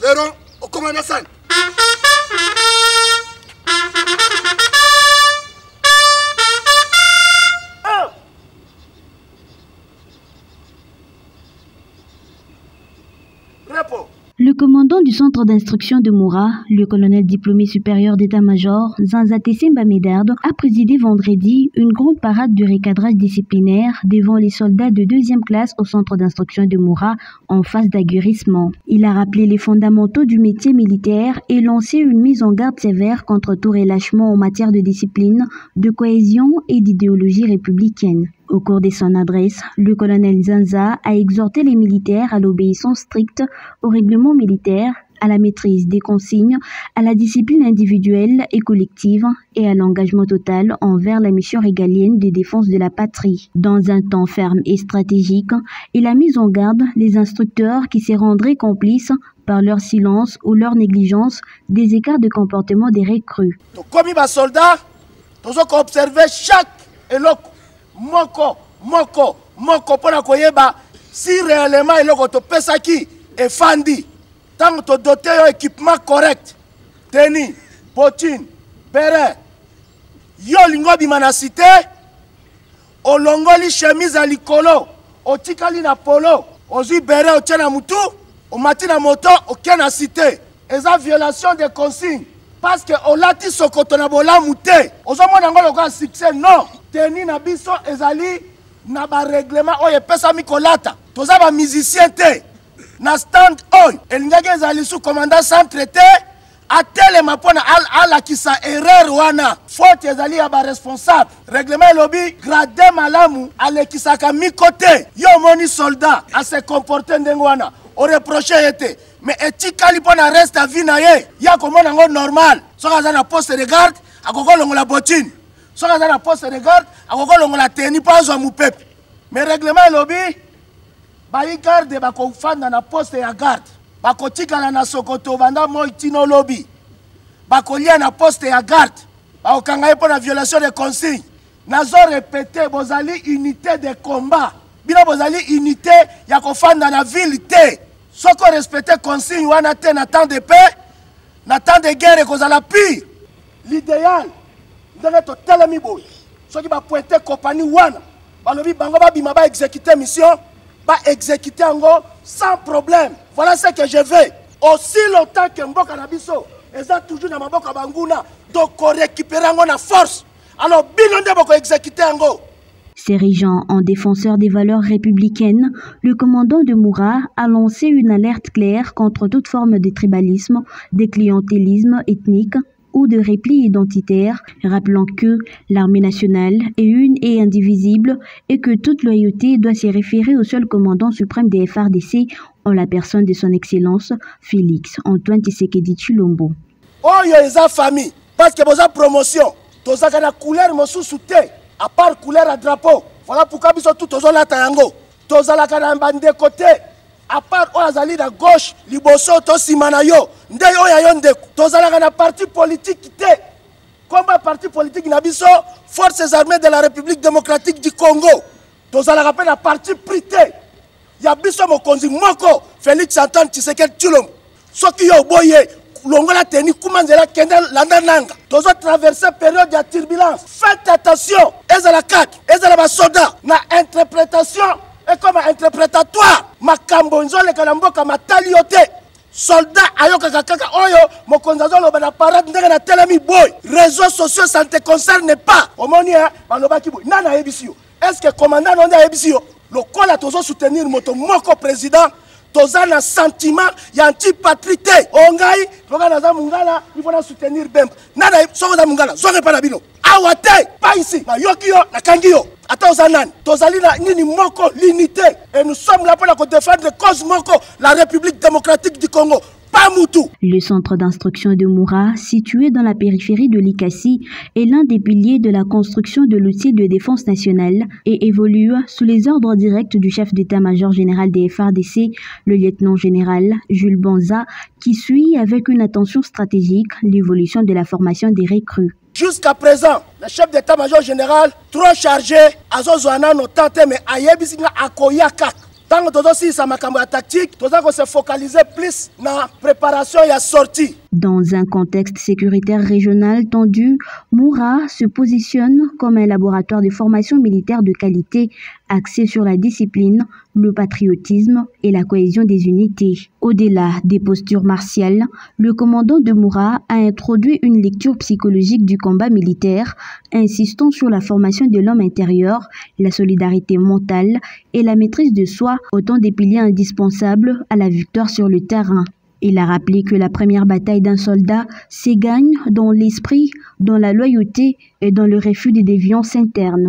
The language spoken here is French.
Pero, au commandant San. Le commandant du centre d'instruction de Moura, le colonel diplômé supérieur d'état-major Zanzate Simba Medardo, a présidé vendredi une grande parade de recadrage disciplinaire devant les soldats de 2e classe au centre d'instruction de Moura en phase d'aguerrissement. Il a rappelé les fondamentaux du métier militaire et lancé une mise en garde sévère contre tout relâchement en matière de discipline, de cohésion et d'idéologie républicaine. Au cours de son adresse, le colonel Zanza a exhorté les militaires à l'obéissance stricte au règlement militaire, à la maîtrise des consignes, à la discipline individuelle et collective et à l'engagement total envers la mission régalienne de défense de la patrie. Dans un temps ferme et stratégique, il a mis en garde les instructeurs qui se rendraient complices par leur silence ou leur négligence des écarts de comportement des recrues. Comme les soldats, nous avons observé chaque éloque. Moko pona koyeba si réellement eloko to pesa ki e fandi tant to doté yo équipement correct tenue bottine beret yo lingo bimana cité olongoli chemise à likolo otikali na polo ozui beret otia na mutu omati na moto okena cité eza violation des consignes parce que olati sokoto na bolamu te ozomona ngolo kwa succès non teni na biso ezali na ba règlement oyo pesa mikolata toza ba musicien te na stand oil elingaki ezali sous commandant centre te atelema mpona alakisa erreur wana faute ezali ya ba responsable règlement elobi grade malamu alekisaka miko te yo moni soldat a se comporter ndenge wana o reproche ete mais etikali mpona reste à vie na ye ya komona ngo normal soki aza na poste de garde akokolongola botine soki aza na poste de garde akokolongola teni mpo azwa mopepe mais règlement elobi bayi garde bakofanda na poste ya garde bakotikala na sokoto banda moi tino lobi bakolia na poste ya garde bakokanga ye mpo na violation de consigne nazo répété bozali unité de combat bino bozali unité ya kofanda na ville te soko respecter consigne wana te na temps de paix na temps de guerre ekozala pire l'idéal ndenge totelemi boye soki bapointe kompani wana balobi bango babima baexécute mission baexécute yango sans problème. Voilà ce que je veux. Aussi longtemps que mboka na biso eza toujours na maboka banguna donc récupérer yango na force alors bino nde boko exécute yango. S'érigeant en défenseur des valeurs républicaines, le commandant de Moura a lancé une alerte claire contre toute forme de tribalisme, de clientélisme ethnique ou de repli identitaire, rappelant que l'armée nationale est une et indivisible et que toute loyauté doit se référer au seul commandant suprême des FARDC en la personne de son excellence Félix Antoine Tshisekedi Tshilombo. Oh yo eza famille parce que boza promotion tozaka na couleur mosusu te à part couleur à drapeau. Voilà pourquoi biso tout tozolata yango tozalaka na bande côté à part oazali na gauche liboso to simana yo nde oya yo ndeko tozalaka na parti politique te comme parti politique na biso forces armées de la République démocratique du Congo tozalaka pe na parti prité ya biso mokonzi moko Félix Antoine Tshisekedi Tshilombo soki yo boye longola teni kumanzela kende landa nanga tozo traverser période de turbulence faites attention ezala kaki ezala ba soda na interprétation et comme interprétatoire makambo nzoleka na mboka matali yote soldat ayoka kaka oyo mokonzi azoloba na parade ndenge na telemi boy réseaux sociaux ça ne te concerne pas omoni balobaki boy nana yebisi yo est-ce que commandant nonde yebisi yo lokola tozo soutenir moto moko président toza na sentiment ya antipatrie te ongai toka naza mungala il faut na soutenir bemba nana soko za mungala zonge pa na bino awa te pa ici na yoki yo na kangi yo ata oza nani tozali na nini moko l'unité et nous sommes là pour la défendre cause moko la République démocratique du Congo. Le centre d'instruction de Moura, situé dans la périphérie de Likasi, est l'un des piliers de la construction de l'outil de défense nationale et évolue sous les ordres directs du chef d'état-major général des FARDC, le lieutenant-général Jules Banza, qui suit avec une attention stratégique l'évolution de la formation des recrues. Jusqu'à présent, le chef d'état-major général, trop chargé, Azozouana no tante mais ayebisinga akoyaka. Tant que tozosilisa makambo ya tactique, tozako se focaliser plus na préparation et sortie. Dans un contexte sécuritaire régional tendu, Moura se positionne comme un laboratoire de formation militaire de qualité axé sur la discipline, le patriotisme et la cohésion des unités. Au-delà des postures martiales, le commandant de Moura a introduit une lecture psychologique du combat militaire, insistant sur la formation de l'homme intérieur, la solidarité mentale et la maîtrise de soi, autant des piliers indispensables à la victoire sur le terrain. Il a rappelé que la première bataille d'un soldat se gagne dans l'esprit, dans la loyauté et dans le refus des déviances internes.